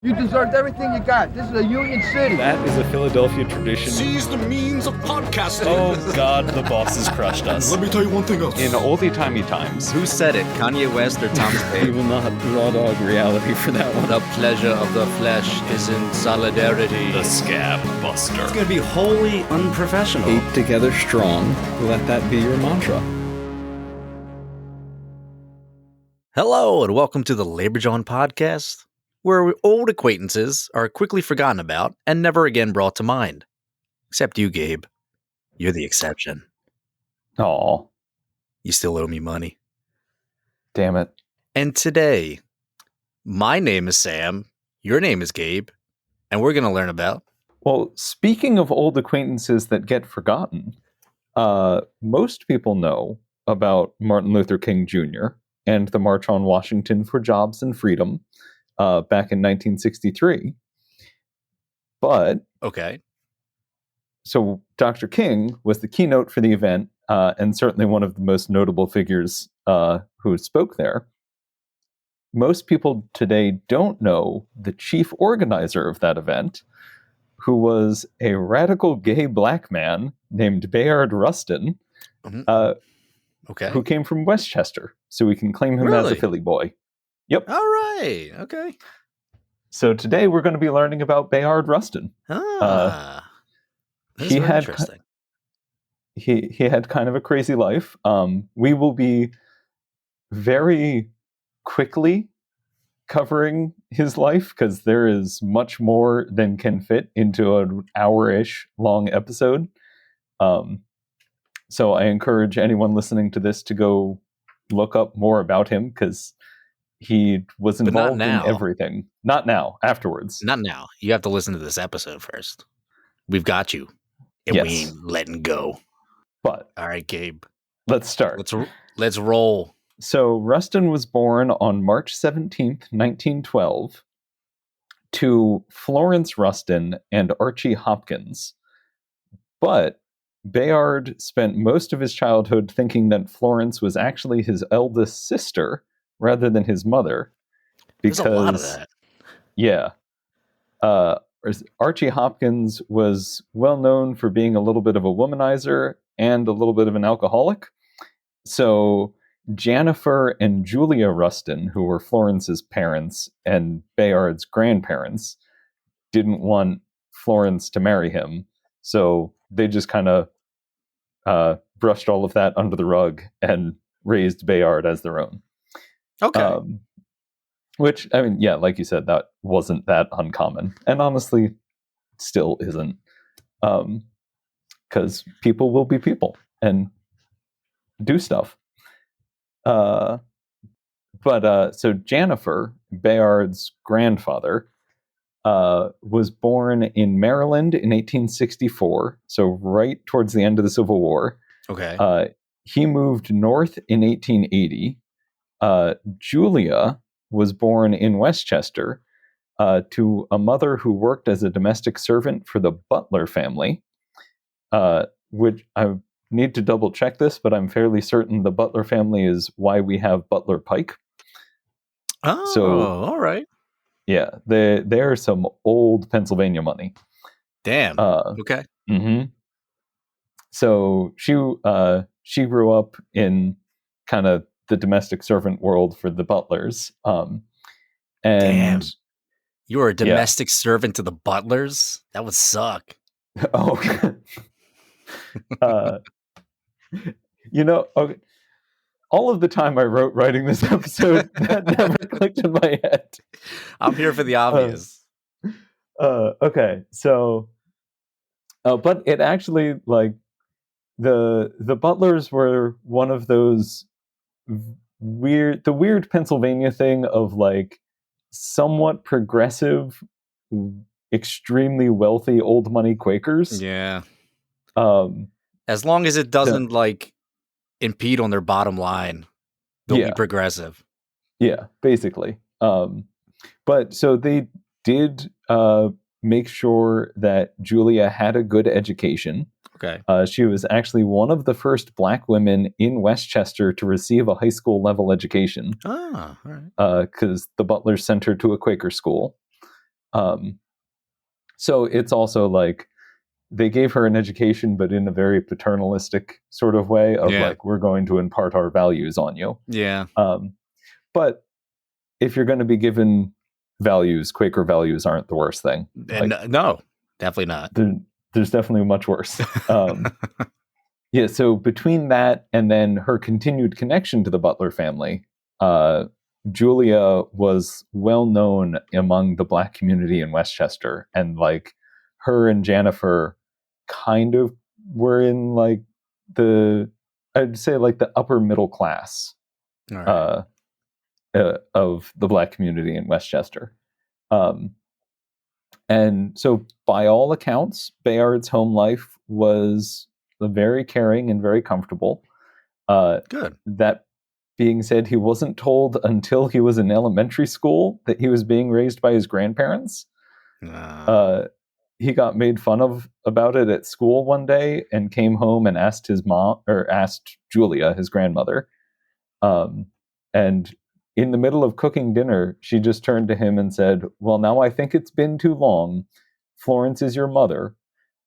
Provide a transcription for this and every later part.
You deserved everything you got. This is a Union City. That is a Philadelphia tradition. Seize the means of podcasting. Oh God, the boss has crushed us. Let me tell you one thing else. In oldie-timey times, Who said it? Kanye West or Thomas we Paine? will not raw dog reality for that one. The pleasure of the flesh is in solidarity. The Scab Buster. It's gonna be wholly unprofessional. Eight together strong. Let that be your mantra. Hello, and welcome to the Labor John podcast, where old acquaintances are quickly forgotten about and never again brought to mind. Except you, Gabe. You're the exception. Aw, You still owe me money. damn it. And today, my name is Sam, your name is Gabe, and we're going to learn about... Well, speaking of old acquaintances that get forgotten, most people know about Martin Luther King Jr. and the March on Washington for Jobs and Freedom back in 1963. But, Okay. so Dr. King was the keynote for the event, and certainly one of the most notable figures who spoke there. Most people today don't know the chief organizer of that event, who was a radical gay black man named Bayard Rustin, Okay. who came from Westchester. So we can claim him as a Really? Philly boy. Yep. All right. Okay. So today we're going to be learning about Bayard Rustin. That's he very had interesting. he had kind of a crazy life. We will be very quickly covering his life because there is much more than can fit into an hour-ish long episode. So I encourage anyone listening to this to go look up more about him because he was But not involved in now. everything. Not now, afterwards. Not now. You have to listen to this episode first. We've got you. And we Yes. ain't letting go. But All right, Gabe. let's start. Let's roll. So Rustin was born on March 17th, 1912, to Florence Rustin and Archie Hopkins. But Bayard spent most of his childhood thinking that Florence was actually his eldest sister rather than his mother. There's a lot of that. Yeah. Archie Hopkins was well known for being a little bit of a womanizer and a little bit of an alcoholic. So Jennifer and Julia Rustin, who were Florence's parents and Bayard's grandparents, didn't want Florence to marry him. So they just kind of brushed all of that under the rug and raised Bayard as their own. Okay. Which, I mean, yeah, like you said, that wasn't that uncommon. And honestly, still isn't. Because people will be people and do stuff. So Jennifer, Bayard's grandfather, was born in Maryland in 1864, so right towards the end of the Civil War. Okay. He moved north in 1880. Julia was born in Westchester to a mother who worked as a domestic servant for the Butler family, which I need to double check this, but I'm fairly certain the Butler family is why we have Butler Pike. Oh, all right. Yeah, they're some old Pennsylvania money. Damn. Okay. Mm-hmm. So she grew up in kind of the domestic servant world for the Butlers. And Damn. You were a domestic servant to the Butlers? That would suck. Oh, okay. All of the time I wrote writing this episode, that never clicked in my head. I'm here for the obvious. Okay, so, but it actually, like, the Butlers were one of those weird Pennsylvania thing of, like, somewhat progressive, extremely wealthy old money Quakers. Yeah. As long as it doesn't, like, impede on their bottom line, they'll be progressive. Yeah, basically. But so they did make sure that Julia had a good education. Okay. She was actually one of the first Black women in Westchester to receive a high school level education. Ah, all right. Because the Butlers sent her to a Quaker school. So it's also like they gave her an education, but in a very paternalistic sort of way of like, we're going to impart our values on you. Yeah. But if you're going to be given values, Quaker values aren't the worst thing. And Like, no, definitely not. There's definitely much worse. Yeah, so between that and then her continued connection to the Butler family, Julia was well known among the Black community in Westchester, and like her and Jennifer kind of were in like I'd say like the upper middle class All right. of the Black community in Westchester. And so by all accounts, Bayard's home life was very caring and very comfortable. Good. That being said, he wasn't told until he was in elementary school that he was being raised by his grandparents. He got made fun of about it at school one day and came home and asked his mom, or asked Julia, his grandmother. And in the middle of cooking dinner, she just turned to him and said, "Well, now I think it's been too long. Florence is your mother,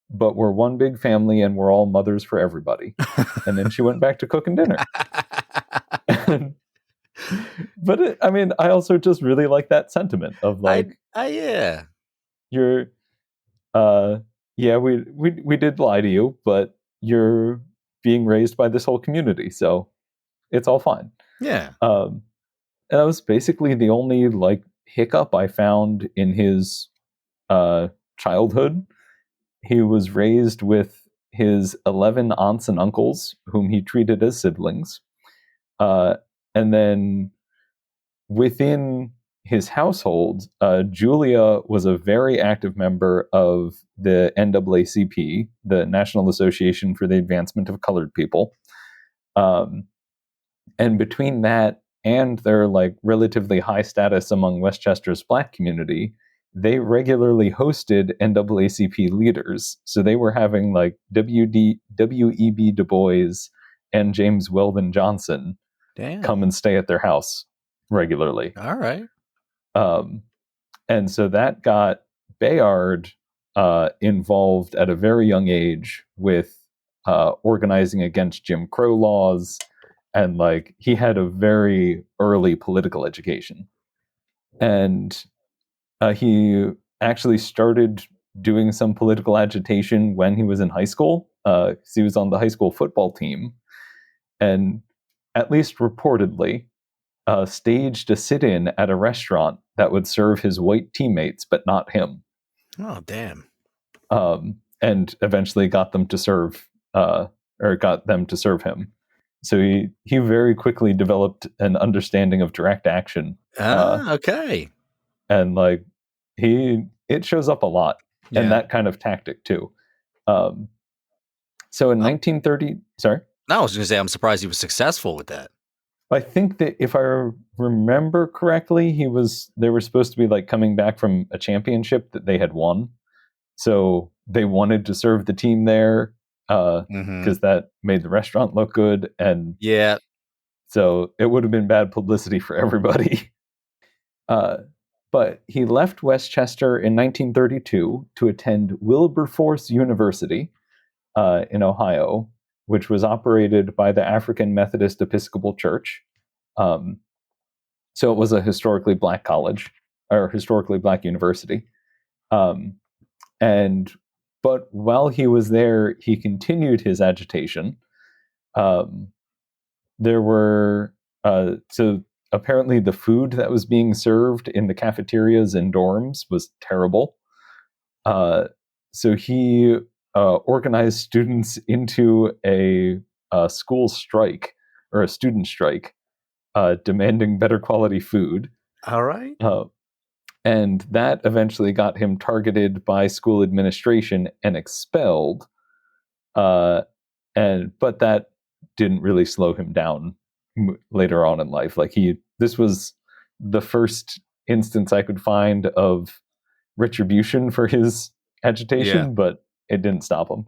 but we're one big family and we're all mothers for everybody." And then she went back to cooking dinner. But I mean, I also just really like that sentiment of like, yeah, you're, yeah, we did lie to you, but you're being raised by this whole community, so it's all fine. Yeah. And that was basically the only like hiccup I found in his childhood. He was raised with his 11 aunts and uncles, whom he treated as siblings. And then within his household, Julia was a very active member of the NAACP, the National Association for the Advancement of Colored People. And between that and their like relatively high status among Westchester's Black community, they regularly hosted NAACP leaders. So they were having like W.E.B. Du Bois and James Weldon Johnson come and stay at their house regularly. All right. And so that got Bayard involved at a very young age with organizing against Jim Crow laws. And like he had a very early political education. And he actually started doing some political agitation when he was in high school. He was on the high school football team. And at least reportedly, staged a sit-in at a restaurant that would serve his white teammates, but not him. Oh, damn. And eventually got them to serve him. So he very quickly developed an understanding of direct action. Okay. And like it shows up a lot, and that kind of tactic too. So in 1930, sorry? No, I was going to say, I'm surprised he was successful with that. I think that if I remember correctly, they were supposed to be like coming back from a championship that they had won. So they wanted to serve the team there because that made the restaurant look good. And so it would have been bad publicity for everybody. But he left Westchester in 1932 to attend Wilberforce University in Ohio, which was operated by the African Methodist Episcopal Church. So it was a historically Black college, or historically Black university. But while he was there, he continued his agitation. There were, so apparently the food that was being served in the cafeterias and dorms was terrible. So he organized students into a school strike, or a student strike, demanding better quality food. All right. And that eventually got him targeted by school administration and expelled. But that didn't really slow him down later on in life. Like this was the first instance I could find of retribution for his agitation, but it didn't stop him.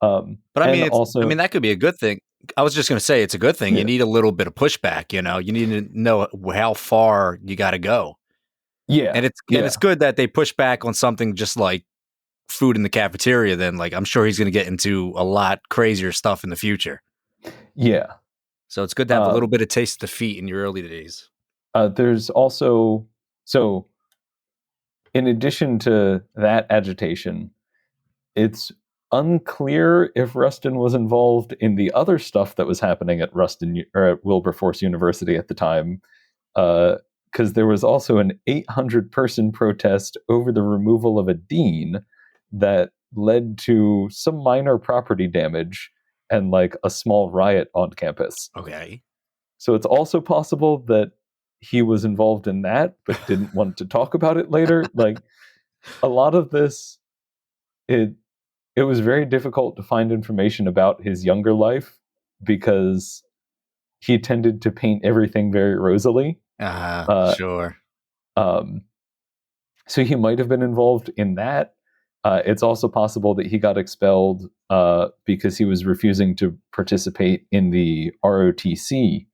But I mean, that could be a good thing. I was just going to say it's a good thing. You need a little bit of pushback. You need to know how far you got to go. Yeah. And it's good that they push back on something just like food in the cafeteria. Then, like, I'm sure he's going to get into a lot crazier stuff in the future. Yeah. So it's good to have a little bit of taste of defeat in your early days. There's also, so in addition to that agitation, it's unclear if Rustin was involved in the other stuff that was happening at Rustin or at Wilberforce University at the time, because there was also an 800-person protest over the removal of a dean that led to some minor property damage and like a small riot on campus. Okay. So it's also possible that he was involved in that, but didn't want to talk about it later. Like a lot of this, it was very difficult to find information about his younger life because he tended to paint everything very rosily. Sure. So he might have been involved in that. It's also possible that he got expelled because he was refusing to participate in the ROTC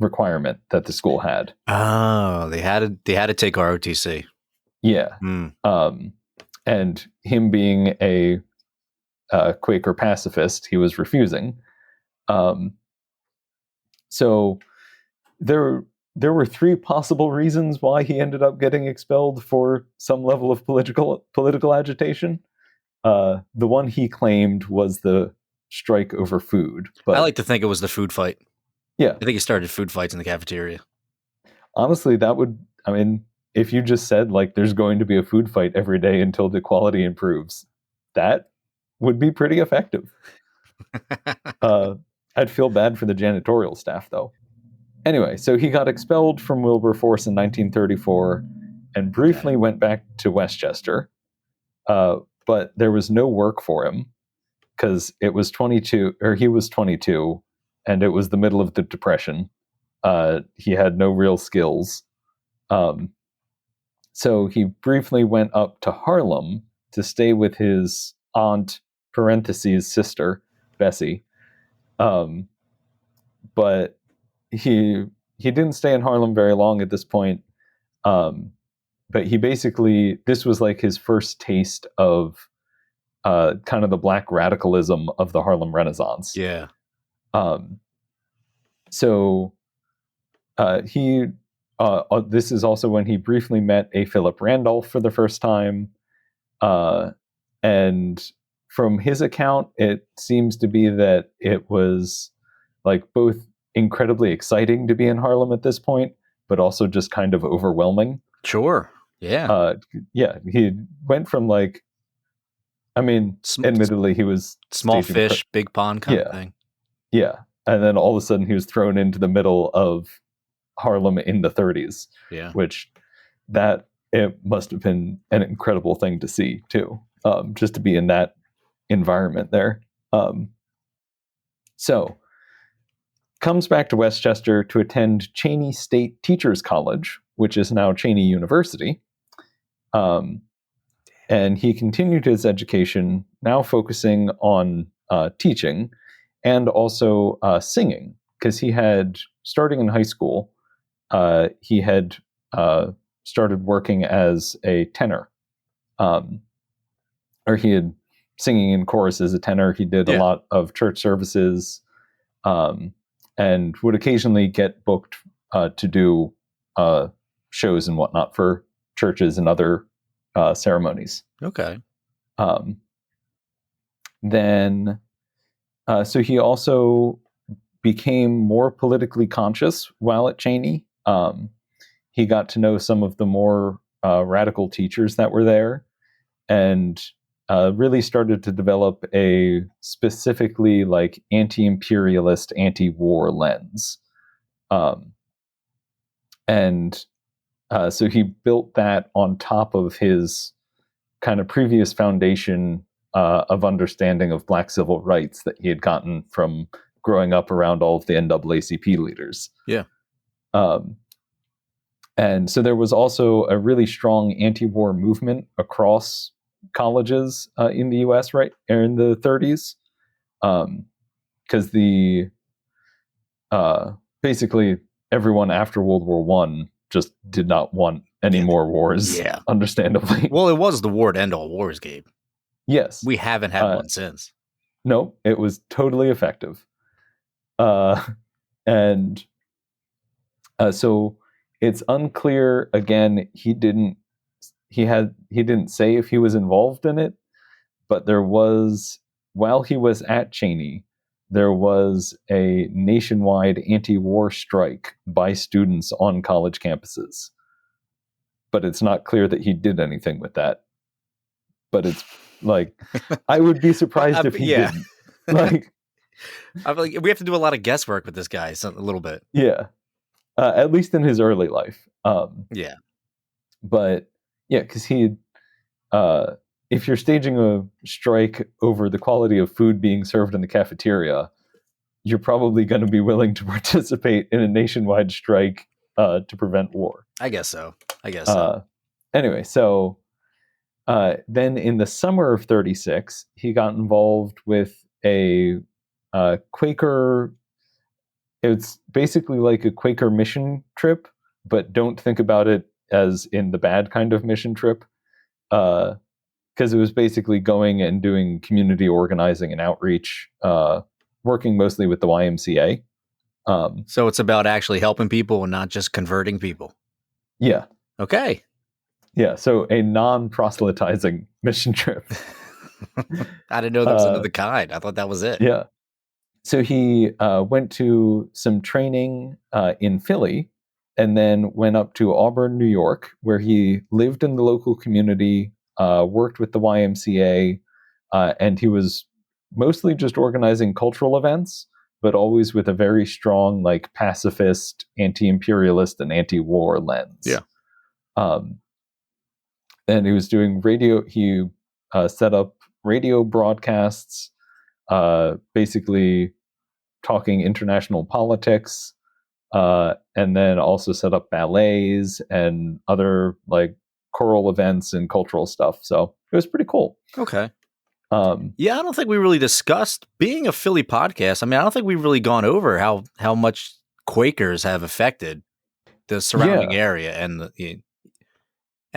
requirement that the school had. Oh, they had to take ROTC. Yeah. And him being a Quaker pacifist, he was refusing. So there were three possible reasons why he ended up getting expelled for some level of political agitation. The one he claimed was the strike over food. But I like to think it was the food fight. Yeah. I think he started food fights in the cafeteria. Honestly, if you just said, like, there's going to be a food fight every day until the quality improves, that would be pretty effective. I'd feel bad for the janitorial staff, though. Anyway, so he got expelled from Wilberforce in 1934 and briefly went back to Westchester. But there was no work for him because he was 22, and it was the middle of the Depression. He had no real skills. So he briefly went up to Harlem to stay with his aunt, sister, Bessie. But he didn't stay in Harlem very long at this point. But he basically, this was like his first taste of kind of the black radicalism of the Harlem Renaissance. Yeah. So this is also when he briefly met A. Philip Randolph for the first time. And from his account, it seems to be that it was like both incredibly exciting to be in Harlem at this point, but also just kind of overwhelming. Sure. Yeah. He went from like, admittedly, he was small fish, big pond kind of thing. Yeah. And then all of a sudden he was thrown into the middle of Harlem in the 30s. Yeah. Which it must have been an incredible thing to see too. Just to be in that environment there. So comes back to Westchester to attend Cheney State Teachers College, which is now Cheney University. And he continued his education, now focusing on teaching and also singing, because he had, starting in high school, he had started working as a tenor. Or he had singing in chorus as a tenor. He did a lot of church services, and would occasionally get booked to do shows and whatnot for churches and other ceremonies. Okay. Then, so he also became more politically conscious while at Cheney. He got to know some of the more radical teachers that were there, and really started to develop a specifically like anti-imperialist, anti-war lens. So he built that on top of his kind of previous foundation of understanding of Black civil rights that he had gotten from growing up around all of the NAACP leaders. Yeah. And so there was also a really strong anti-war movement across colleges in the U.S. right in the 30s, because basically everyone after World War I just did not want any Yeah. more wars, Yeah. understandably. Well, it was the war to end all wars, Gabe. Yes. We haven't had one since. No, it was totally effective. And so it's unclear, again, he didn't say if he was involved in it, but there was, while he was at Cheney, there was a nationwide anti-war strike by students on college campuses. But it's not clear that he did anything with that. But it's like, I would be surprised if he didn't. Like, we have to do a lot of guesswork with this guy, a little bit. Yeah. At least in his early life. Yeah. But yeah, because if you're staging a strike over the quality of food being served in the cafeteria, you're probably going to be willing to participate in a nationwide strike to prevent war. I guess so. Anyway, so then in the summer of 36, he got involved with a Quaker. It's basically like a Quaker mission trip, but don't think about it as in the bad kind of mission trip. Because it was basically going and doing community organizing and outreach, working mostly with the YMCA. So it's about actually helping people and not just converting people. Yeah. Okay. Yeah. So a non-proselytizing mission trip. I didn't know there was another kind. I thought that was it. Yeah. So he went to some training in Philly and then went up to Auburn, New York, where he lived in the local community, worked with the YMCA, and he was mostly just organizing cultural events, but always with a very strong, like, pacifist, anti-imperialist, and anti-war lens. Yeah. And he was doing radio. He set up radio broadcasts, basically talking international politics, and then also set up ballets and other, like, choral events and cultural stuff. So it was pretty cool. Okay. Yeah, I don't think we really discussed being a Philly podcast. I mean, I don't think we've really gone over how much Quakers have affected the surrounding area and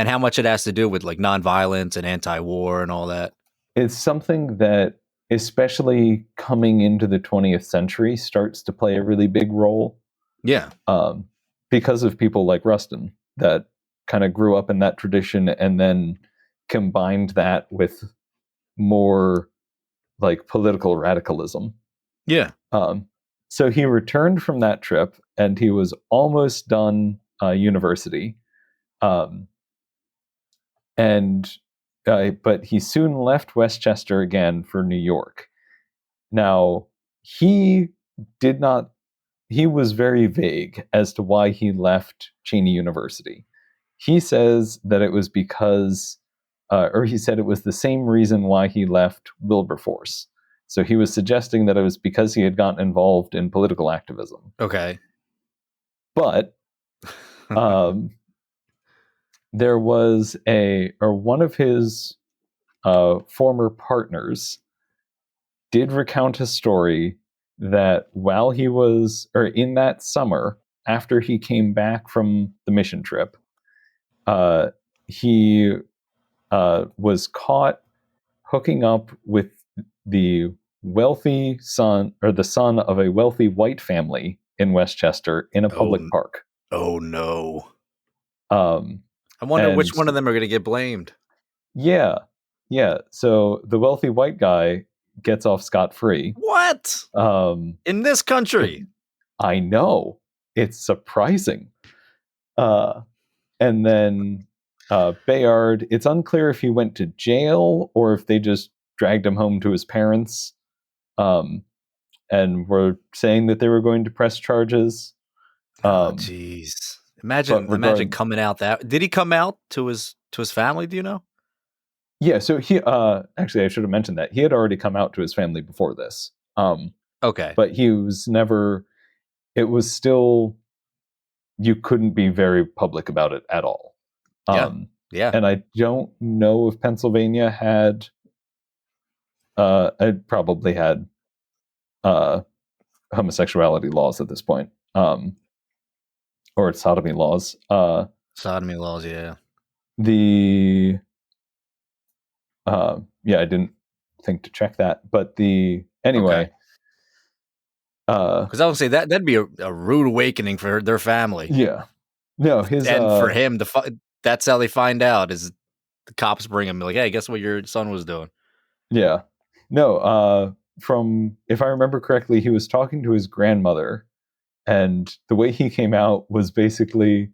how much it has to do with, like, nonviolence and anti-war and all that. It's something that, especially coming into the 20th century, starts to play a really big role. Yeah. Because of people like Rustin that kind of grew up in that tradition and then combined that with more, like, political radicalism. Yeah. So he returned from that trip and he was almost done university. But he soon left Westchester again for New York. Now, he was very vague as to why he left Cheney University. He says that it was because, or he said it was the same reason why he left Wilberforce. So he was suggesting that it was because he had gotten involved in political activism. Okay. But there was one of his former partners did recount a story that while he was, or in that summer, after he came back from the mission trip, he was caught hooking up with the wealthy son, or the son of a wealthy white family in Westchester in a public park. Oh no. I wonder which one of them are going to get blamed. Yeah. Yeah. So the wealthy white guy gets off scot-free. What? In this country? I know. It's surprising. And then Bayard, it's unclear if he went to jail or if they just dragged him home to his parents, and were saying that they were going to press charges. Jeez. Imagine coming out that. Did he come out to his family, do you know? Yeah, so he actually, I should have mentioned that. He had already come out to his family before this. Okay. But he was never, it was still, you couldn't be very public about it at all. Yeah. And I don't know if Pennsylvania had, it probably had homosexuality laws at this point. or sodomy laws. Sodomy laws, yeah. The I didn't think to check that, but anyway. Because I would say that'd be a rude awakening for their family. Yeah. No, and for him that's how they find out is the cops bring him like, hey, guess what your son was doing? Yeah. No, from if I remember correctly, he was talking to his grandmother, and the way he came out was basically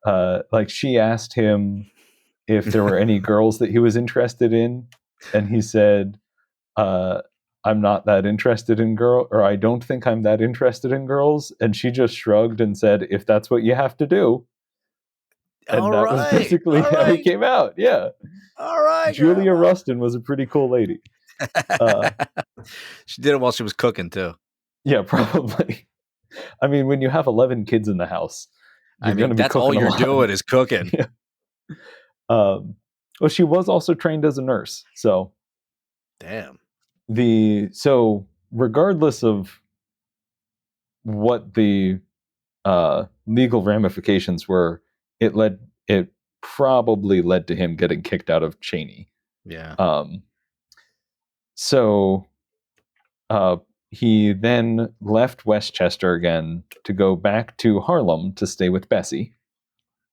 like she asked him if there were any girls that he was interested in, and he said, I'm not that interested in or I don't think I'm that interested in girls. And she just shrugged and said, if that's what you have to do. And that was basically how he came out. Yeah. All right. Julia Rustin was a pretty cool lady. She did it while she was cooking too. Yeah, probably. I mean, when you have 11 kids in the house, that's all you're doing is cooking. Yeah. Well, she was also trained as a nurse. So damn. So regardless of what the legal ramifications were, it probably led to him getting kicked out of Cheney. Yeah. So he then left Westchester again to go back to Harlem to stay with Bessie.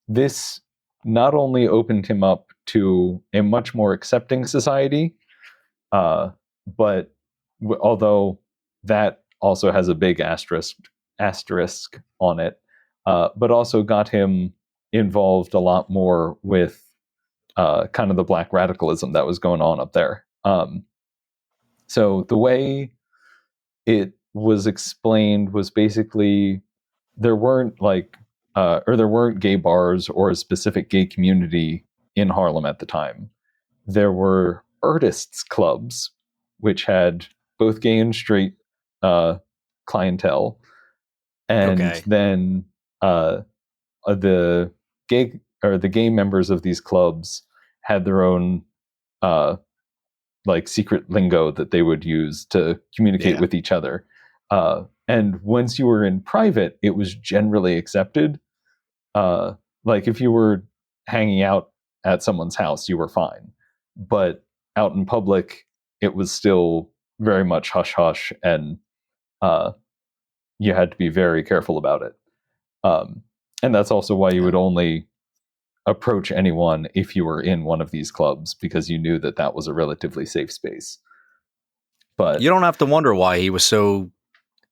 This not only opened him up to a much more accepting society, but although that also has a big asterisk on it, but also got him involved a lot more with kind of the black radicalism that was going on up there. So the way it was explained was basically there weren't there weren't gay bars or a specific gay community in Harlem at the time. There were artists clubs, which had both gay and straight clientele, and then the gay members of these clubs had their own secret lingo that they would use to communicate with each other. And once you were in private, it was generally accepted. Like if you were hanging out at someone's house, you were fine. But out in public, it was still very much hush hush, and you had to be very careful about it. And that's also why you would only approach anyone if you were in one of these clubs, because you knew that was a relatively safe space. But you don't have to wonder why he was so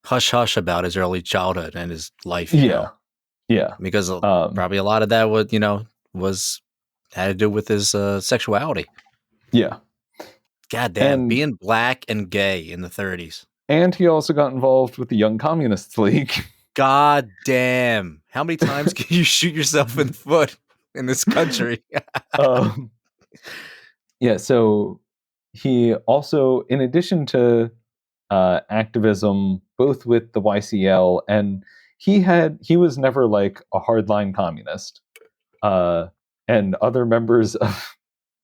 hush hush about his early childhood and his life. You know? Yeah, because probably a lot of that had to do with his sexuality. Yeah. God damn, being black and gay in the 30s. And he also got involved with the Young Communists League. God damn. How many times can you shoot yourself in the foot in this country? Yeah, so he also, in addition to activism, both with the YCL, and he was never like a hardline communist. And other members of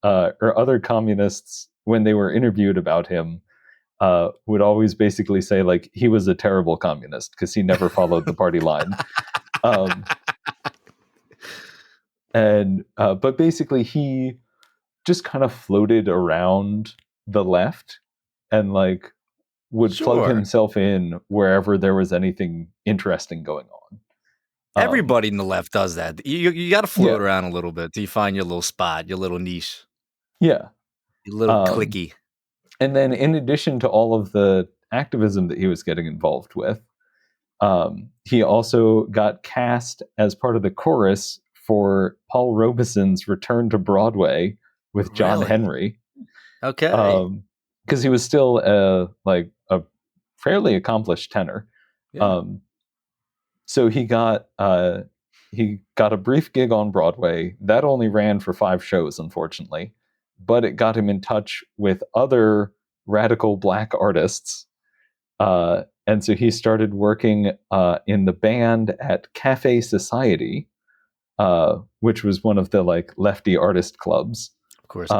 or other communists, when they were interviewed about him, would always basically say like he was a terrible communist because he never followed the party line. But basically he just kind of floated around the left and like would plug himself in wherever there was anything interesting going on. Everybody in the left does that. You got to float around a little bit till you find your little spot, your little niche. Yeah. Your little cliquey. And then in addition to all of the activism that he was getting involved with, he also got cast as part of the chorus for Paul Robeson's return to Broadway with John Henry. Okay. Because he was still a fairly accomplished tenor. Yeah. So he got a brief gig on Broadway that only ran for 5 shows, unfortunately, but it got him in touch with other radical black artists. And so he started working in the band at Cafe Society, which was one of the like lefty artist clubs. Of course.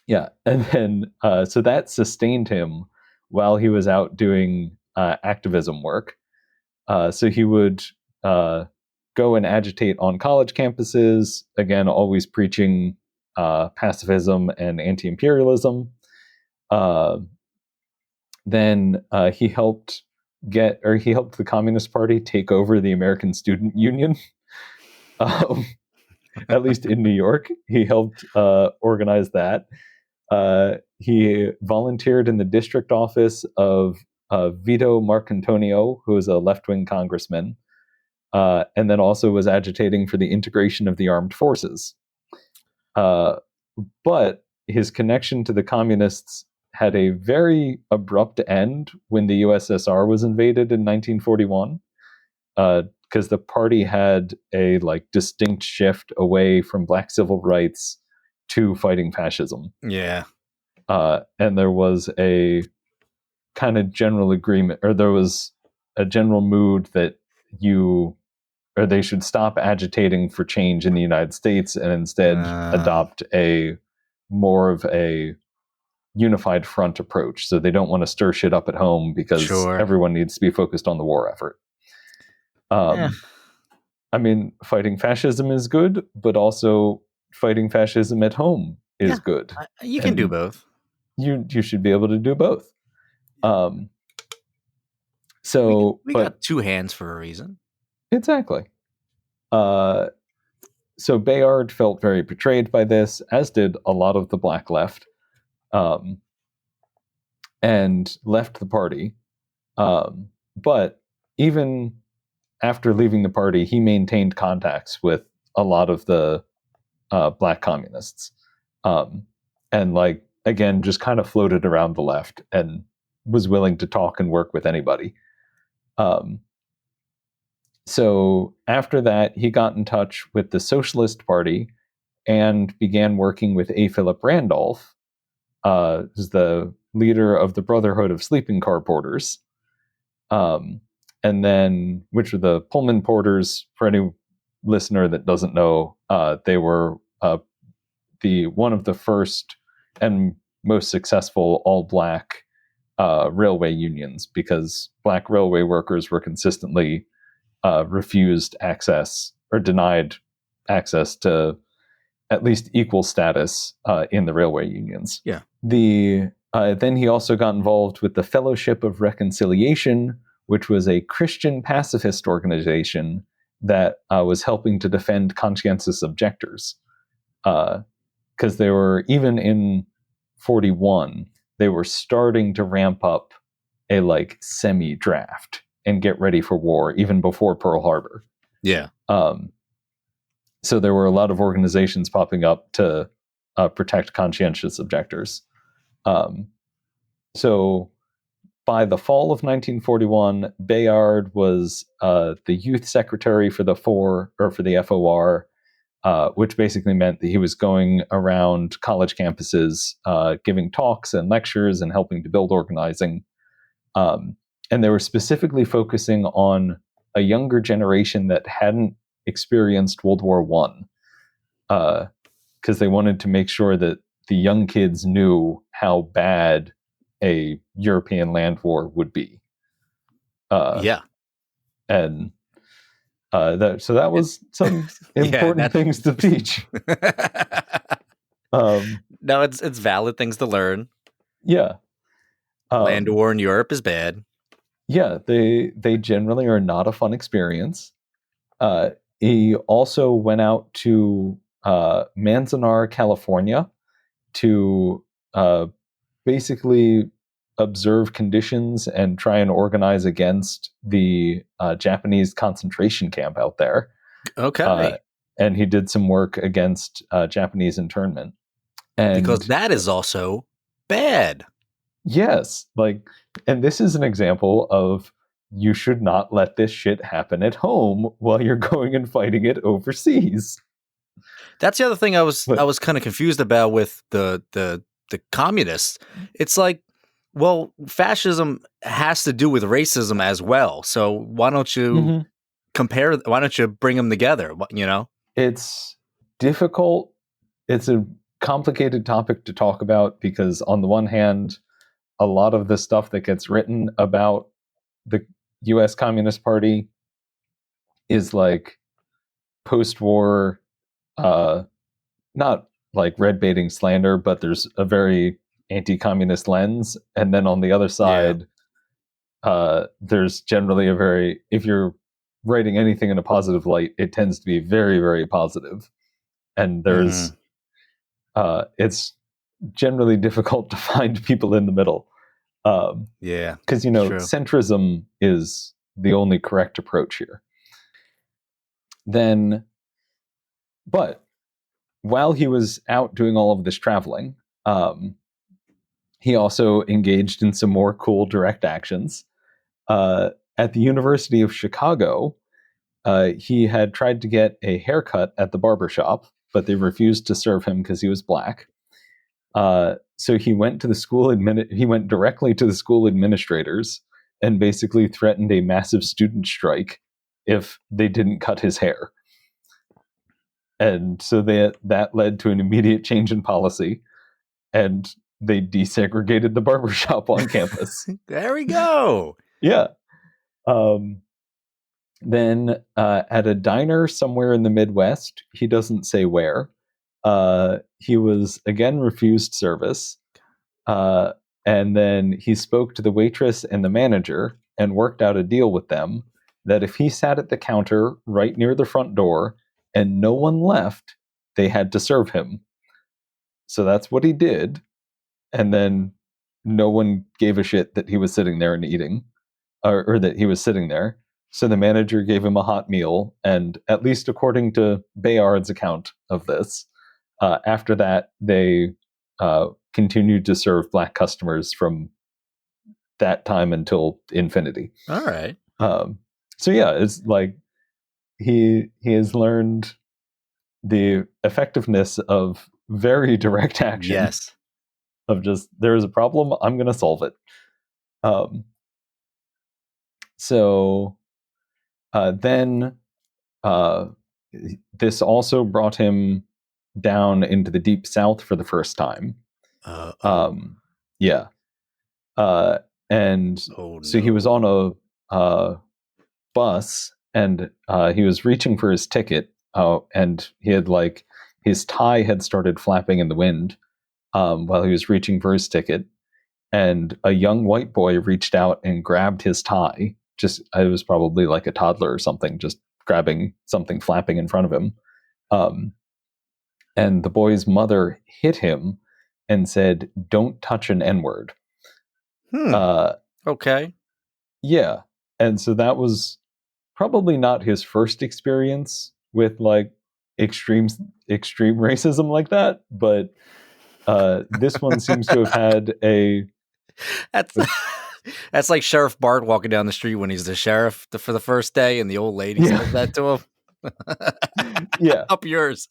Yeah. And then, so that sustained him while he was out doing activism work. So he would go and agitate on college campuses, again, always preaching pacifism and anti-imperialism. Then he helped the Communist Party take over the American Student Union. At least in New York, he helped organize that. He volunteered in the district office of Vito Marcantonio, who was a left-wing congressman, and then also was agitating for the integration of the armed forces. But his connection to the communists had a very abrupt end when the USSR was invaded in 1941, because the party had a distinct shift away from black civil rights to fighting fascism. Yeah. And there was a kind of general agreement, or there was a general mood that they should stop agitating for change in the United States and instead adopt more of a unified front approach. So they don't want to stir shit up at home because everyone needs to be focused on the war effort. I mean, fighting fascism is good, but also fighting fascism at home is good. You can do both. You should be able to do both. So we got two hands for a reason. Exactly. So Bayard felt very betrayed by this, as did a lot of the Black left, and left the party. But even after leaving the party, he maintained contacts with a lot of the Black communists, and again, just kind of floated around the left and was willing to talk and work with anybody. So after that, he got in touch with the Socialist Party and began working with A. Philip Randolph, who's the leader of the Brotherhood of Sleeping Car Porters, and then, which are the Pullman Porters. For any listener that doesn't know, they were one of the first and most successful all-Black railway unions, because Black railway workers were consistently refused access or denied access to at least equal status in the railway unions. Yeah. Then he also got involved with the Fellowship of Reconciliation, which was a Christian pacifist organization that was helping to defend conscientious objectors. Because they were, even in 41, they were starting to ramp up a semi-draft and get ready for war, even before Pearl Harbor. Yeah. So there were a lot of organizations popping up to protect conscientious objectors. So by the fall of 1941, Bayard was the youth secretary for the FOR, which basically meant that he was going around college campuses, giving talks and lectures and helping to build organizing. And they were specifically focusing on a younger generation that hadn't experienced World War I, because they wanted to make sure that the young kids knew how bad a European land war would be. Yeah. And that was some important things to teach. No, it's valid things to learn. Yeah. Land war in Europe is bad. Yeah, they generally are not a fun experience. He also went out to Manzanar, California, to basically observe conditions and try and organize against the Japanese concentration camp out there. Okay. And he did some work against Japanese internment. And because that is also bad. Yes, and this is an example of, you should not let this shit happen at home while you're going and fighting it overseas. That's the other thing I was kind of confused about with the communists. It's well, fascism has to do with racism as well. So why don't you compare? Why don't you bring them together? You know, it's difficult. It's a complicated topic to talk about, because on the one hand, a lot of the stuff that gets written about the U.S. Communist Party is like post-war, not like red baiting slander, but there's a very anti-communist lens. And then on the other side, there's generally a very, if you're writing anything in a positive light, it tends to be very, very positive. And there's, it's generally difficult to find people in the middle. Yeah. Because, you know, centrism is the only correct approach here. Then, but while he was out doing all of this traveling, he also engaged in some more cool direct actions. At the University of Chicago, he had tried to get a haircut at the barbershop, but they refused to serve him because he was black. So he went to the school he went directly to the school administrators and basically threatened a massive student strike if they didn't cut his hair. And so that led to an immediate change in policy, and they desegregated the barbershop on campus. There we go. Yeah. Then at a diner somewhere in the Midwest, he doesn't say where, he was again refused service. And then he spoke to the waitress and the manager and worked out a deal with them that if he sat at the counter right near the front door and no one left, they had to serve him. So that's what he did. And then no one gave a shit that he was sitting there and eating, or that he was sitting there. So the manager gave him a hot meal. And at least according to Bayard's account of this, after that, they continued to serve black customers from that time until infinity. All right. So yeah, it's like he has learned the effectiveness of very direct action. Yes. Of just, there is a problem, I'm going to solve it. So then this also brought him down into the deep south for the first time. Yeah. And so he was on a bus, and he was reaching for his ticket, and he had like, his tie had started flapping in the wind while he was reaching for his ticket, and a young white boy reached out and grabbed his tie. Just, I was probably like a toddler or something, just grabbing something flapping in front of him. And the boy's mother hit him and said, "Don't touch an N-word." Okay. Yeah. And so that was probably not his first experience with like extreme racism like that, but this one seems to have had a... That's like Sheriff Bart walking down the street when he's the sheriff for the first day, and the old lady said that to him. Yeah. Up yours.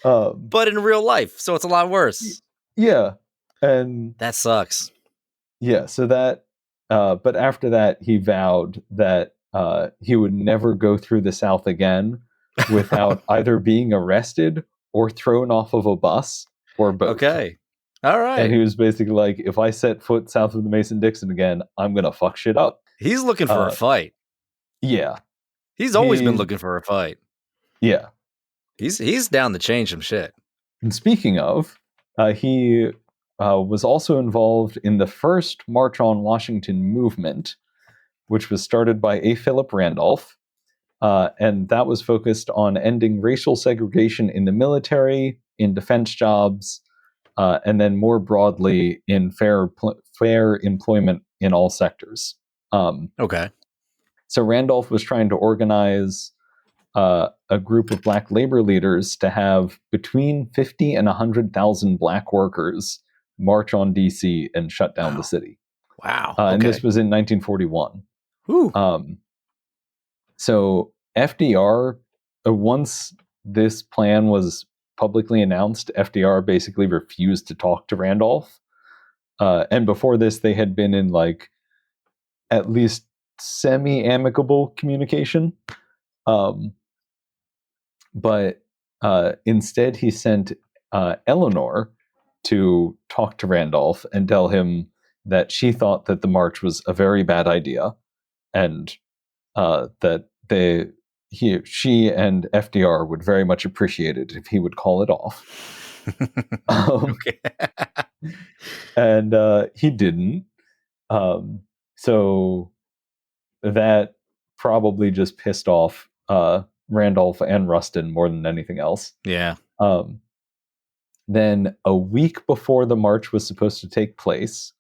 But in real life, so it's a lot worse. Yeah. And that sucks. Yeah. So that, but after that, he vowed that he would never go through the South again without either being arrested or thrown off of a bus or both. Okay. All right. And he was basically like, if I set foot south of the Mason-Dixon again, I'm going to fuck shit up. He's looking for a fight. Yeah. He's always been looking for a fight. Yeah. He's down to change some shit. And speaking of, he was also involved in the first March on Washington movement, which was started by A. Philip Randolph. And that was focused on ending racial segregation in the military, in defense jobs, and then more broadly in fair employment in all sectors. Okay. So Randolph was trying to organize a group of black labor leaders to have between 50 and 100,000 black workers march on DC and shut down the city. Wow. And this was in 1941. So FDR, once this plan was publicly announced, FDR basically refused to talk to Randolph. And before this, they had been in like at least semi-amicable communication. But instead, he sent Eleanor to talk to Randolph and tell him that she thought that the march was a very bad idea, and that she and FDR would very much appreciate it if he would call it off. Okay. And he didn't. So that probably just pissed off Randolph and Rustin more than anything else. Yeah. Then a week before the march was supposed to take place,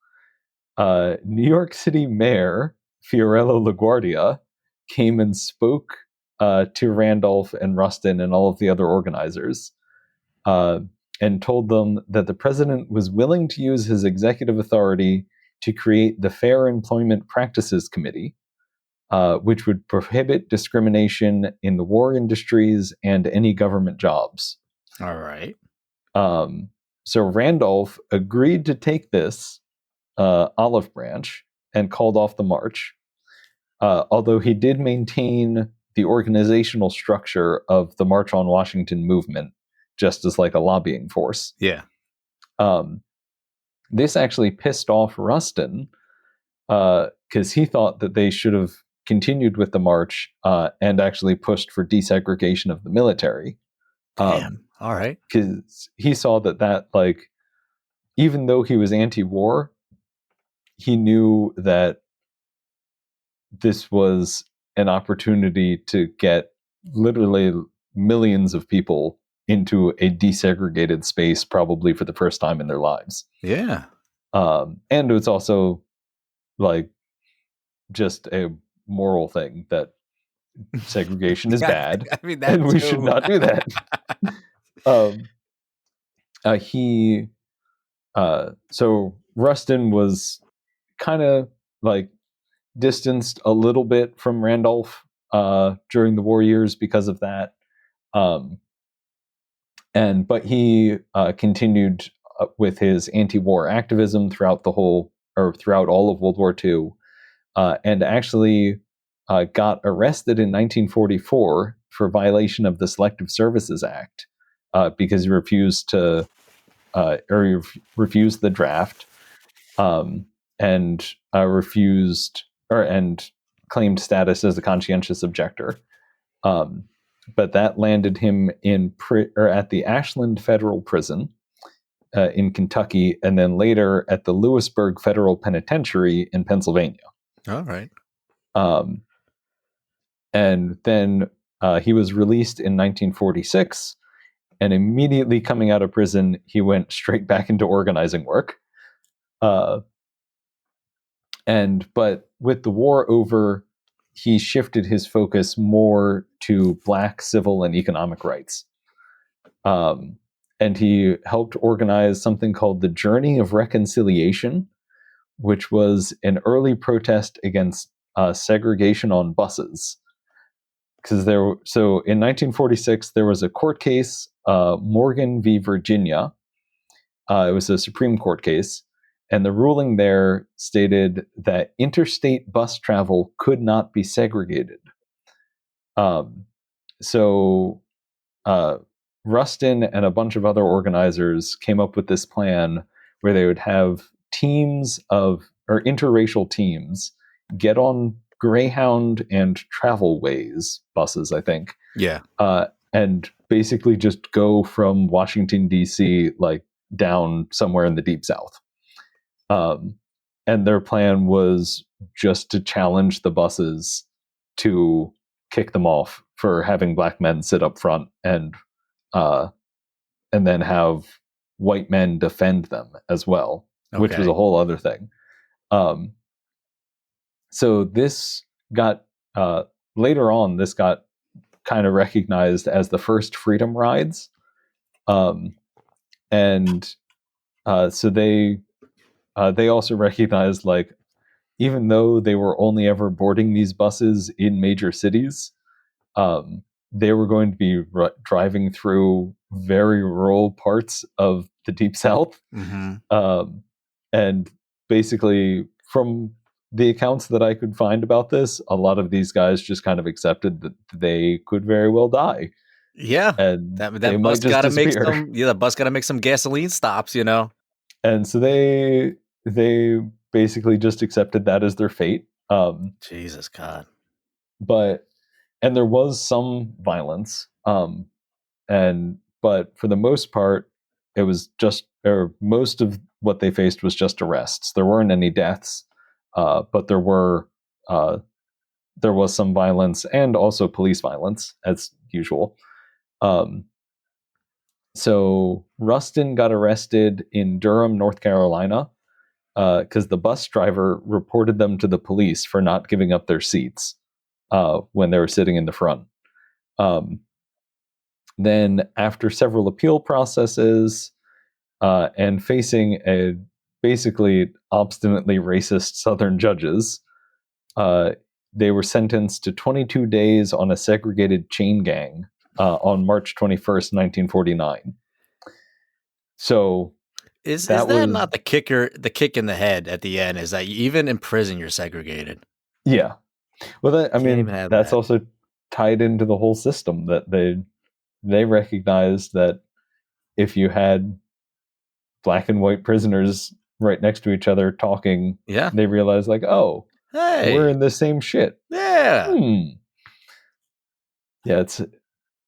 New York City Mayor Fiorello LaGuardia came and spoke to Randolph and Rustin and all of the other organizers, and told them that the president was willing to use his executive authority to create the Fair Employment Practices Committee, which would prohibit discrimination in the war industries and any government jobs. All right. So Randolph agreed to take this olive branch and called off the march, although he did maintain the organizational structure of the March on Washington movement, just as like a lobbying force. Yeah. This actually pissed off Rustin because he thought that they should have continued with the march and actually pushed for desegregation of the military. Damn. All right. Because he saw that like, even though he was anti-war, he knew that this was an opportunity to get literally millions of people into a desegregated space, probably for the first time in their lives. Yeah. And it's also like just a moral thing that segregation is bad. I mean, that and we should not do that. So Rustin was kind of like distanced a little bit from Randolph during the war years because of that. But he continued with his anti-war activism throughout all of World War II, and actually got arrested in 1944 for violation of the Selective Services Act because he refused the draft, and claimed status as a conscientious objector. But that landed him at the Ashland Federal Prison in Kentucky, and then later at the Lewisburg Federal Penitentiary in Pennsylvania. All right. And then he was released in 1946, and immediately coming out of prison, he went straight back into organizing work. But with the war over, he shifted his focus more to Black civil and economic rights. And he helped organize something called the Journey of Reconciliation, which was an early protest against segregation on buses. So in 1946, there was a court case, Morgan v. Virginia. It was a Supreme Court case. And the ruling there stated that interstate bus travel could not be segregated. Rustin and a bunch of other organizers came up with this plan where they would have interracial teams get on Greyhound and Travelways buses, I think. Yeah. And basically just go from Washington, D.C., like down somewhere in the Deep South. And their plan was just to challenge the buses to kick them off for having Black men sit up front and then have white men defend them as well, which was a whole other thing. So this got later on, this got kind of recognized as the first freedom rides. So they also recognized, like, even though they were only ever boarding these buses in major cities, they were going to be driving through very rural parts of the Deep South. Mm-hmm. And basically, from the accounts that I could find about this, a lot of these guys just kind of accepted that they could very well die. Yeah, and that bus got to make the bus got to make some gasoline stops, you know. And so they basically just accepted that as their fate. Jesus God. But and there was some violence, but for the most part, it was most of what they faced was just arrests. There weren't any deaths, but there was some violence and also police violence as usual. So Rustin got arrested in Durham, North Carolina, because the bus driver reported them to the police for not giving up their seats when they were sitting in the front. Then, after several appeal processes and facing a basically obstinately racist Southern judges, they were sentenced to 22 days on a segregated chain gang on March 21st, 1949. So is that not the kick in the head at the end? Is that even in prison you're segregated? Yeah. Well, that's also tied into the whole system that they recognized that if you had black and white prisoners right next to each other talking, they realized like, oh, hey, we're in the same shit. Yeah. Yeah, it's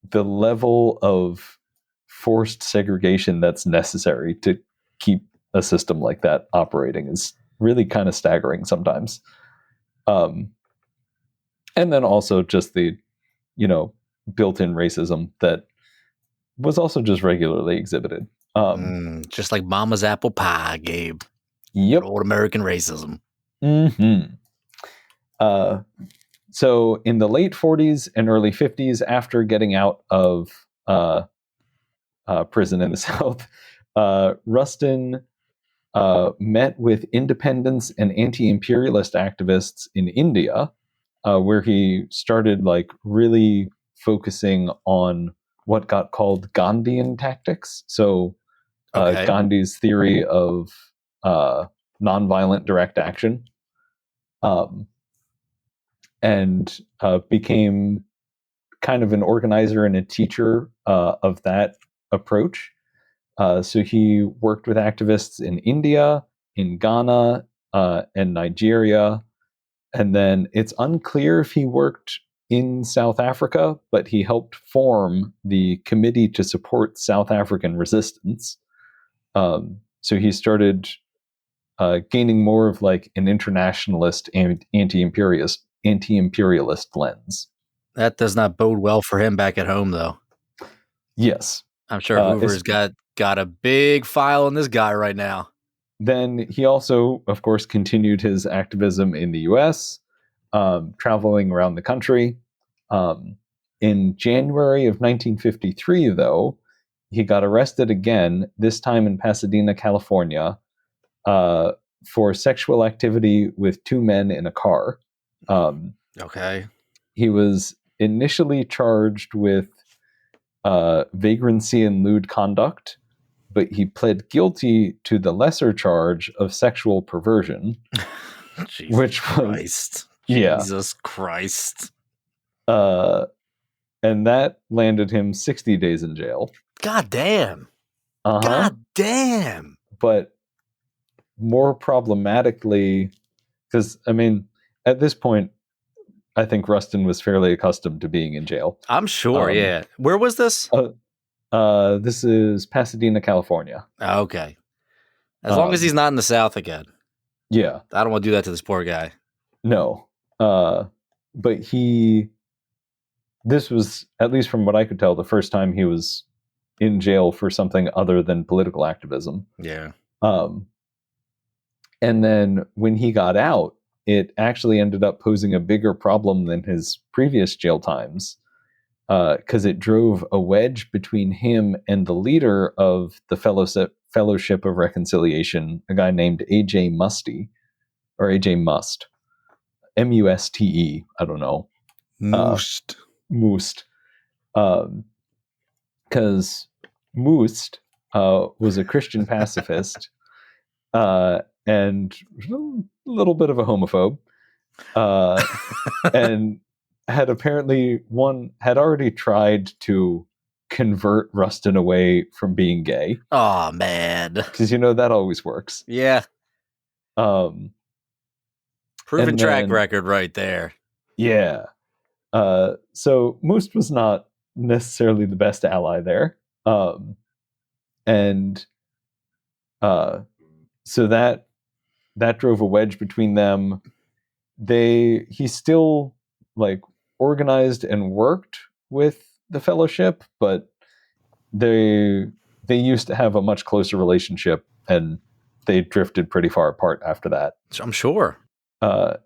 the level of forced segregation that's necessary to keep a system like that operating is really kind of staggering sometimes. And then also just the, built-in racism that was also just regularly exhibited. Just like Mama's apple pie, Gabe. Yep. Old American racism. Mm-hmm. So in the late 40s and early 50s, after getting out of prison in the South, Rustin met with independence and anti-imperialist activists in India, where he started like really focusing on what got called Gandhian tactics. So Gandhi's theory of nonviolent direct action, and became kind of an organizer and a teacher of that approach. So he worked with activists in India, in Ghana, and Nigeria. And then it's unclear if he worked in South Africa, but he helped form the Committee to Support South African Resistance. So he started gaining more of like an internationalist and anti-imperialist lens. That does not bode well for him back at home, though. Yes. I'm sure Hoover's got a big file on this guy right now. Then he also, of course, continued his activism in the U.S., traveling around the country. In January of 1953, though, he got arrested again, this time in Pasadena, California, for sexual activity with two men in a car. He was initially charged with vagrancy and lewd conduct, but he pled guilty to the lesser charge of sexual perversion, Jesus Christ. And that landed him 60 days in jail. God damn. God damn. But more problematically, because, at this point, I think Rustin was fairly accustomed to being in jail. I'm sure, yeah. Where was this? This is Pasadena, California. Okay. As long as he's not in the South again. Yeah. I don't want to do that to this poor guy. No. But this was, at least from what I could tell, the first time he was in jail for something other than political activism. Yeah. And then when he got out, it actually ended up posing a bigger problem than his previous jail times, because it drove a wedge between him and the leader of the Fellowship of Reconciliation, a guy named A.J. Must. M-U-S-T-E. I don't know. Must. Because Must was a Christian pacifist and a little bit of a homophobe, and had already tried to convert Rustin away from being gay. Oh man, because that always works. Yeah. Proven track record right there. Yeah. So Most was not necessarily the best ally there. And so that drove a wedge between them. He still like organized and worked with the Fellowship, but they used to have a much closer relationship, and they drifted pretty far apart after that. I'm sure.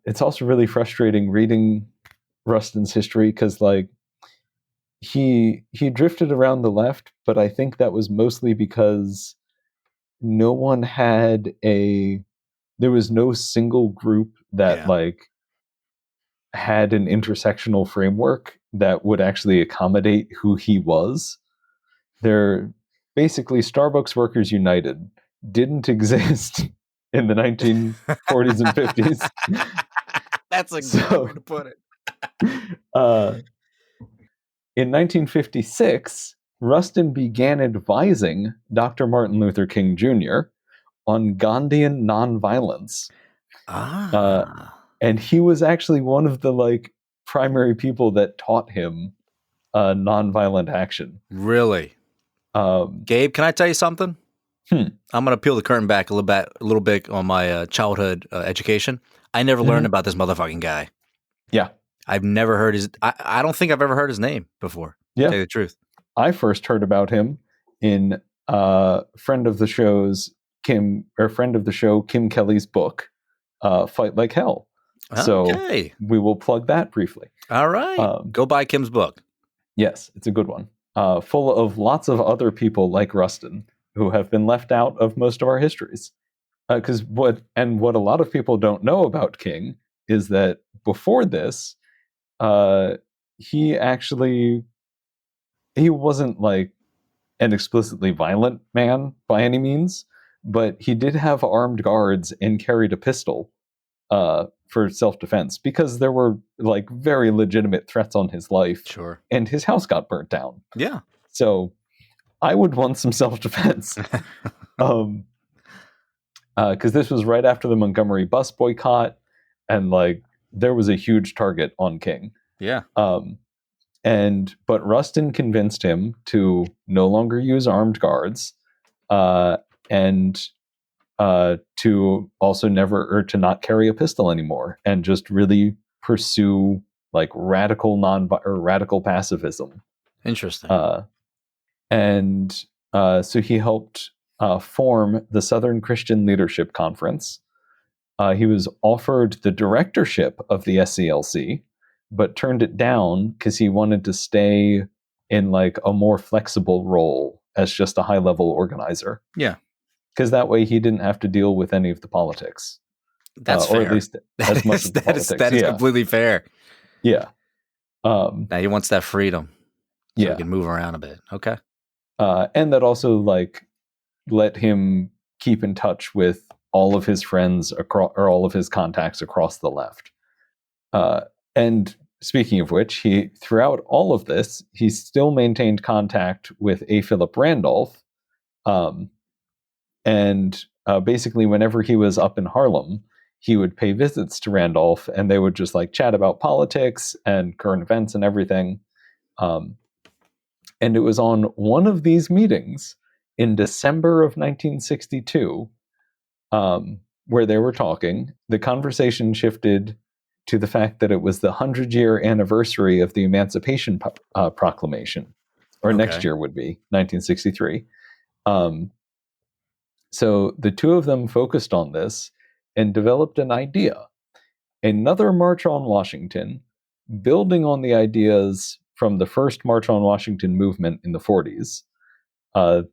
It's also really frustrating reading Rustin's history because like he drifted around the left, but I think that was mostly because no one had there was no single group that like had an intersectional framework that would actually accommodate who he was. They're basically Starbucks Workers United didn't exist in the 1940s and 50s. That's a good way to put it. In 1956, Rustin began advising Dr. Martin Luther King Jr. on Gandhian nonviolence. And he was actually one of the like primary people that taught him nonviolent action. Really? Gabe, can I tell you something? I'm going to peel the curtain back a little bit on my childhood education. I never learned about this motherfucking guy. Yeah. I've never heard I don't think I've ever heard his name before. Yeah. To tell you the truth. I first heard about him in friend of the show Kim Kelly's book, Fight Like Hell. Okay. So we will plug that briefly. All right. Go buy Kim's book. Yes, it's a good one. Full of lots of other people like Rustin who have been left out of most of our histories. Because what a lot of people don't know about King is that before this, he wasn't like an explicitly violent man by any means, but he did have armed guards and carried a pistol for self-defense because there were like very legitimate threats on his life. Sure. And his house got burnt down. Yeah. So I would want some self-defense. Because this was right after the Montgomery bus boycott, and like there was a huge target on King. Yeah. But Rustin convinced him to no longer use armed guards, and to also to not carry a pistol anymore, and just really pursue like radical pacifism. Interesting. So he helped form the Southern Christian Leadership Conference. He was offered the directorship of the SCLC, but turned it down because he wanted to stay in like a more flexible role as just a high-level organizer. Yeah. Because that way he didn't have to deal with any of the politics. That's fair. Or at least as much of the politics. That is completely fair. Yeah. Now he wants that freedom. So he can move around a bit. Okay. And that also like let him keep in touch with all of his friends or all of his contacts across the left. And speaking of which, throughout all of this, he still maintained contact with A. Philip Randolph. Basically, whenever he was up in Harlem, he would pay visits to Randolph, and they would just like chat about politics and current events and everything. And it was on one of these meetings in December of 1962, where they were talking. The conversation shifted to the fact that it was the 100-year anniversary of the Emancipation Proclamation, or next year would be 1963. So the two of them focused on this and developed an idea. Another March on Washington, building on the ideas from the first March on Washington movement in the 40s.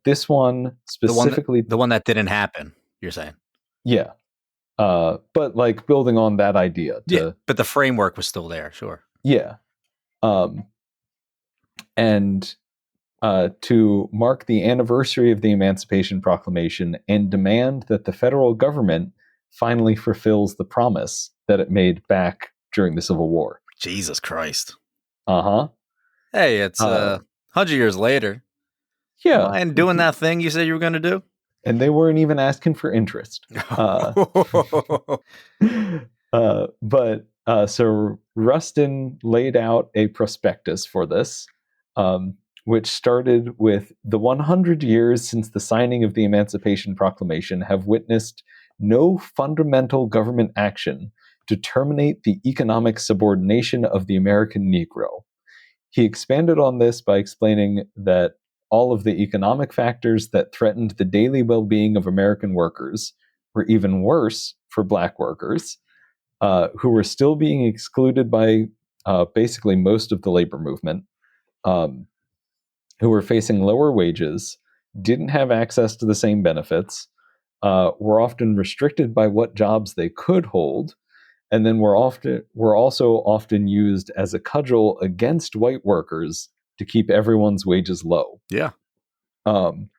This one specifically... The one that didn't happen, you're saying? Yeah. But like building on that idea. But the framework was still there, sure. Yeah. To mark the anniversary of the Emancipation Proclamation and demand that the federal government finally fulfills the promise that it made back during the Civil War. Jesus Christ. Uh-huh. Hey, it's 100 years later. Yeah. And doing that thing you said you were going to do? And they weren't even asking for interest. But So Rustin laid out a prospectus for this, which started with the 100 years since the signing of the Emancipation Proclamation have witnessed no fundamental government action to terminate the economic subordination of the American Negro. He expanded on this by explaining that all of the economic factors that threatened the daily well-being of American workers were even worse for Black workers, who were still being excluded by basically most of the labor movement, who were facing lower wages, didn't have access to the same benefits, were often restricted by what jobs they could hold, and then were also often used as a cudgel against white workers to keep everyone's wages low. Yeah. And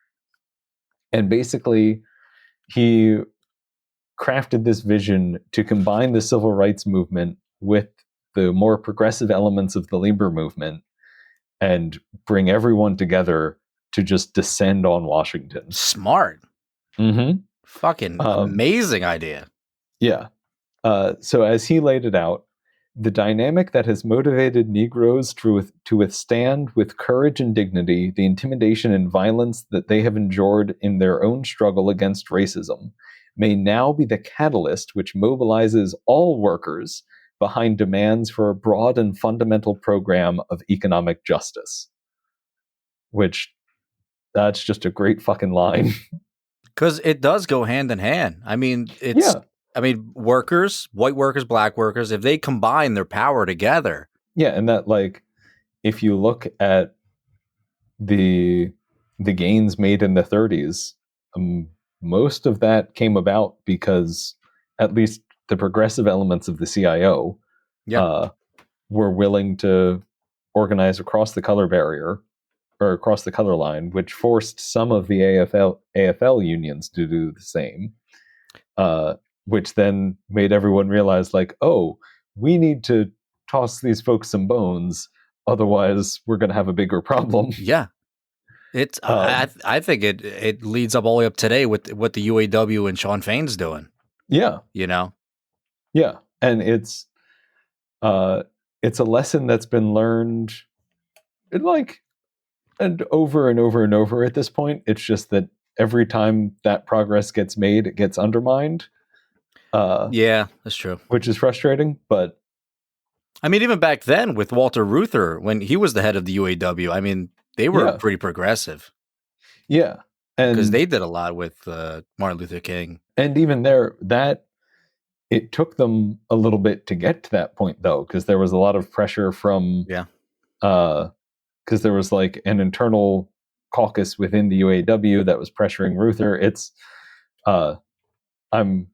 basically, he crafted this vision to combine the civil rights movement with the more progressive elements of the labor movement and bring everyone together to just descend on Washington. Smart. Mm-hmm. Fucking amazing idea. Yeah. So as he laid it out, the dynamic that has motivated Negroes to withstand with courage and dignity the intimidation and violence that they have endured in their own struggle against racism may now be the catalyst which mobilizes all workers behind demands for a broad and fundamental program of economic justice. Which, that's just a great fucking line. Because it does go hand in hand. I mean, workers, white workers, black workers, if they combine their power together. Yeah, and that, like, if you look at the gains made in the 30s, most of that came about because at least the progressive elements of the CIO were willing to organize across the color barrier or across the color line, which forced some of the AFL unions to do the same, which then made everyone realize, like, oh, we need to toss these folks some bones, otherwise we're going to have a bigger problem. Yeah. It's I think it leads up all the way up today with what the UAW and Shawn Fain's doing. Yeah. You know? Yeah. And it's a lesson that's been learned and over and over and over at this point. It's just that every time that progress gets made, it gets undermined. Yeah, that's true. Which is frustrating, but I mean, even back then with Walter Reuther, when he was the head of the UAW, I mean, they were pretty progressive. Yeah. Because they did a lot with Martin Luther King. And even there, it took them a little bit to get to that point, though, because there was a lot of pressure from... Yeah. Because there was, like, an internal caucus within the UAW that was pressuring Reuther. I'm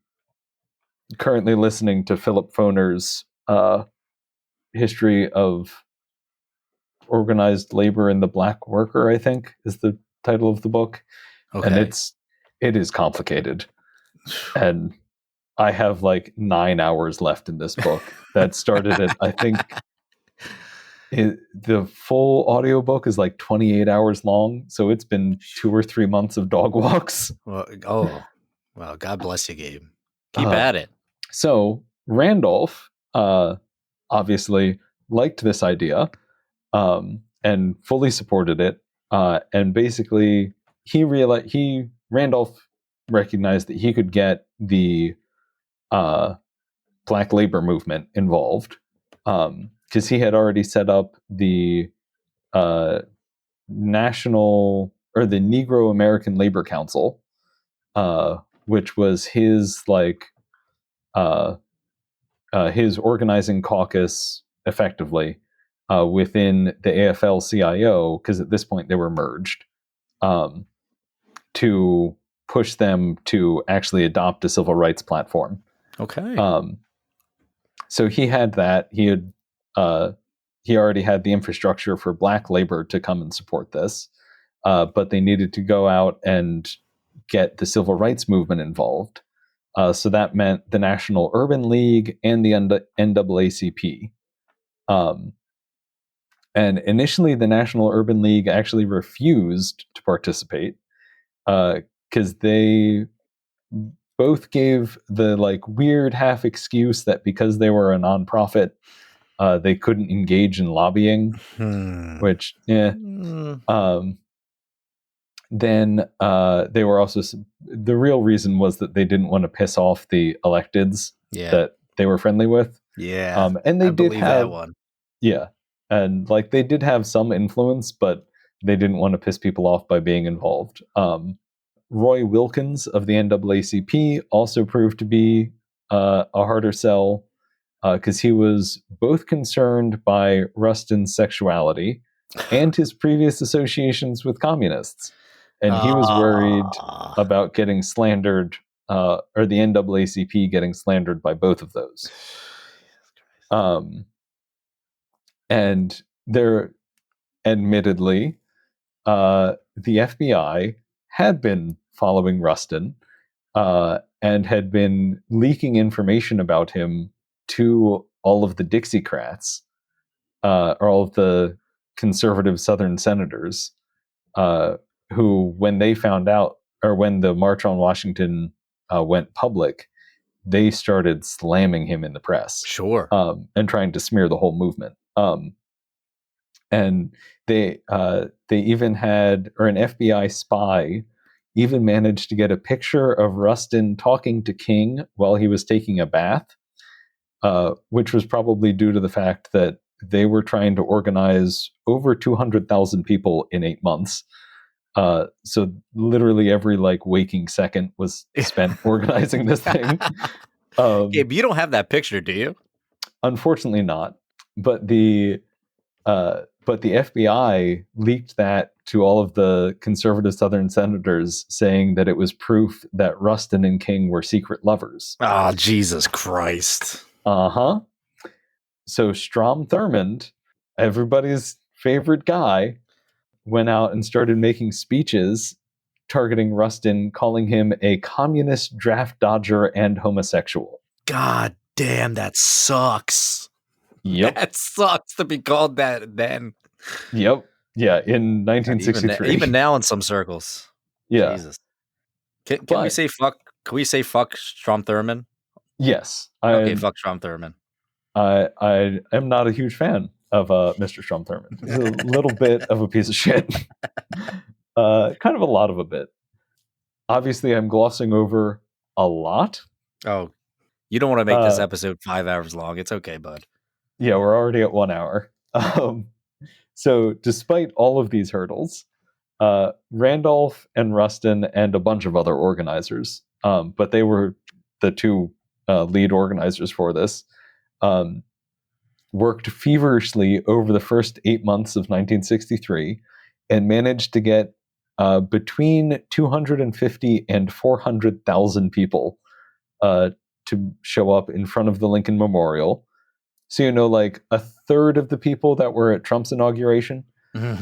currently listening to Philip Foner's History of Organized Labor in the Black Worker, I think, is the title of the book. Okay. And it is complicated. And I have like 9 hours left in this book that started at, I think, the full audiobook is like 28 hours long. So it's been 2 or 3 months of dog walks. Well, God bless you, Gabe. Keep at it. So Randolph obviously liked this idea and fully supported it. And basically, Randolph recognized that he could get the Black labor movement involved because he had already set up the national or the Negro American Labor Council, which was his his organizing caucus effectively within the AFL-CIO, because at this point they were merged, to push them to actually adopt a civil rights platform. Okay. So he had that. He already had the infrastructure for Black labor to come and support this, but they needed to go out and get the civil rights movement involved. So that meant the National Urban League and the NAACP. And initially, the National Urban League actually refused to participate because they both gave the like weird half excuse that because they were a nonprofit, they couldn't engage in lobbying, which, then they were also the real reason was that they didn't want to piss off the electeds that they were friendly with. And they I did believe have that one. and like they did have some influence, but they didn't want to piss people off by being involved. Roy Wilkins of the NAACP also proved to be a harder sell because he was both concerned by Rustin's sexuality and his previous associations with communists. And he was worried about getting slandered, or the NAACP getting slandered by both of those. And there, admittedly, the FBI had been following Rustin and had been leaking information about him to all of the Dixiecrats, or all of the conservative Southern senators, who, when they found out, or when the March on Washington went public, they started slamming him in the press. And trying to smear the whole movement. And they even had, or an FBI spy even managed to get a picture of Rustin talking to King while he was taking a bath, which was probably due to the fact that they were trying to organize over 200,000 people in 8 months. So literally every like waking second was spent organizing this thing. Gabe, you don't have that picture, do you? Unfortunately not. But the FBI leaked that to all of the conservative Southern senators, saying that it was proof that Rustin and King were secret lovers. Oh, Jesus Christ. So Strom Thurmond, everybody's favorite guy, went out and started making speeches targeting Rustin, calling him a communist draft dodger and homosexual. God damn, that sucks. Yep. That sucks to be called that then. Yep. Yeah, in 1963. Even now in some circles. Yeah. Jesus. Can we say fuck? Can we say fuck Strom Thurmond? Yes. Okay, fuck Strom Thurmond. I am not a huge fan of Mr. Strom Thurmond. He's a little bit of a piece of shit. Kind of a lot of a bit. Obviously, I'm glossing over a lot. Oh, you don't want to make this episode 5 hours long. It's okay, bud. Yeah, we're already at 1 hour. So despite all of these hurdles, Randolph and Rustin and a bunch of other organizers, but they were the two lead organizers for this, worked feverishly over the first 8 months of 1963 and managed to get between 250 and 400,000 people to show up in front of the Lincoln Memorial. So, you know, like a third of the people that were at Trump's inauguration. They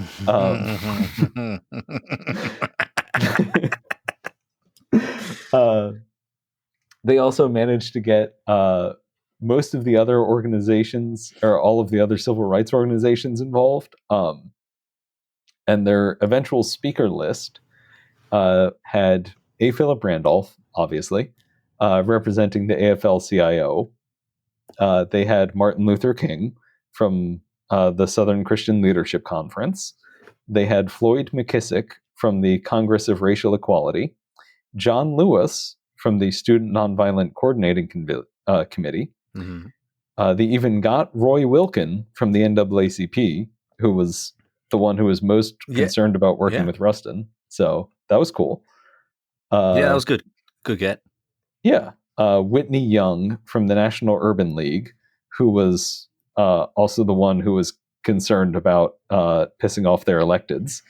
also managed to get most of the other organizations, or all of the other civil rights organizations involved. And their eventual speaker list had A. Philip Randolph, obviously, representing the AFL-CIO. They had Martin Luther King from the Southern Christian Leadership Conference. They had Floyd McKissick from the Congress of Racial Equality, John Lewis from the Student Nonviolent Coordinating Committee. They even got Roy Wilkin from the NAACP, who was the one who was most concerned about working with Rustin. So that was cool. That was good. Good get. Yeah. Whitney Young from the National Urban League, who was also the one who was concerned about pissing off their electeds.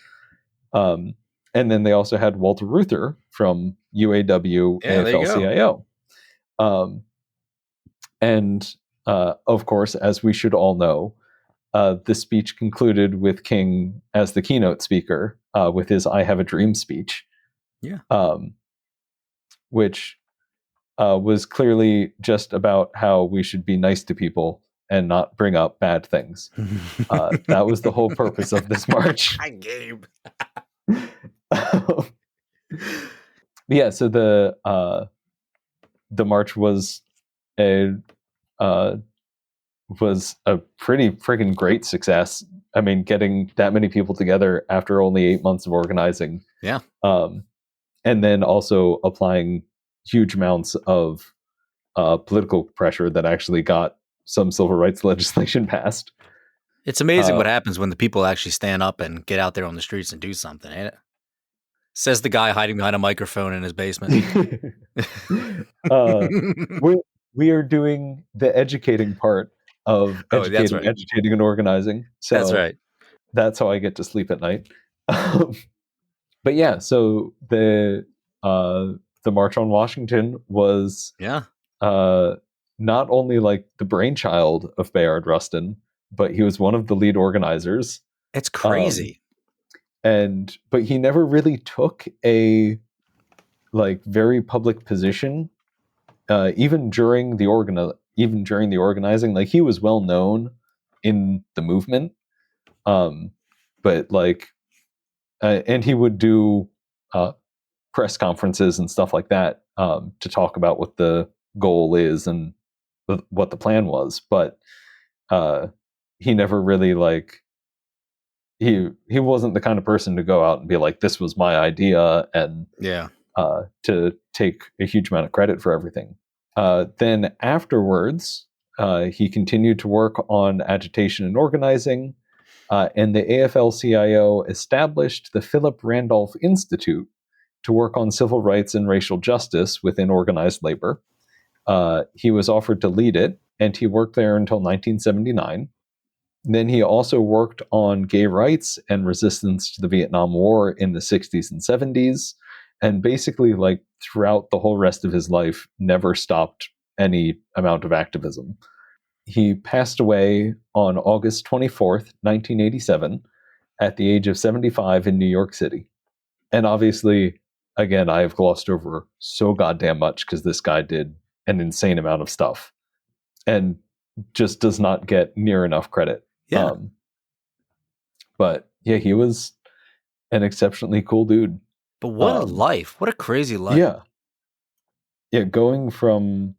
And then they also had Walter Reuther from UAW AFL-CIO. And of course, as we should all know, the speech concluded with King as the keynote speaker with his I Have a Dream speech. Which was clearly just about how we should be nice to people and not bring up bad things. That was the whole purpose of this march. Gabe. Yeah, so the march was a pretty freaking great success. I mean, getting that many people together after only 8 months of organizing. Yeah. And then also applying huge amounts of political pressure that actually got some civil rights legislation passed. It's amazing what happens when the people actually stand up and get out there on the streets and do something, ain't it? Says the guy hiding behind a microphone in his basement. We are doing the educating part of that's right. agitating, and organizing. So That's right. That's how I get to sleep at night. But yeah, so the March on Washington was not only like the brainchild of Bayard Rustin, but he was one of the lead organizers. It's crazy. But he never really took a like very public position, even during the organizing. Like, he was well known in the movement, but like, and he would do press conferences and stuff like that to talk about what the goal is and what the plan was. But he never really like. He wasn't the kind of person to go out and be like, this was my idea, and to take a huge amount of credit for everything. Then afterwards, he continued to work on agitation and organizing, and the AFL-CIO established the Philip Randolph Institute to work on civil rights and racial justice within organized labor. He was offered to lead it, and he worked there until 1979. Then he also worked on gay rights and resistance to the Vietnam War in the 60s and 70s, and basically, like, throughout the whole rest of his life, never stopped any amount of activism. He passed away on August 24th, 1987, at the age of 75 in New York City. And obviously, again, I have glossed over so goddamn much because this guy did an insane amount of stuff and just does not get near enough credit. Yeah. But yeah, he was an exceptionally cool dude. But what a life. What a crazy life. Yeah. Yeah, going from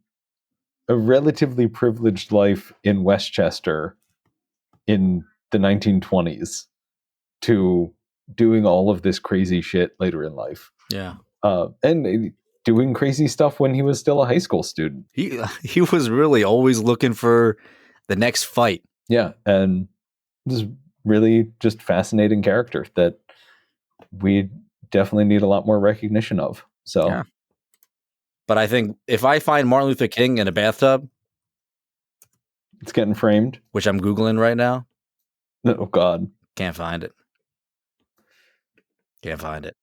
a relatively privileged life in Westchester in the 1920s to doing all of this crazy shit later in life. Yeah. And doing crazy stuff when he was still a high school student. He was really always looking for the next fight. Yeah, and this really just fascinating character that we definitely need a lot more recognition of. So, yeah. But I think if I find Martin Luther King in a bathtub, it's getting framed, which I'm Googling right now. Oh God, Can't find it. Can't find it.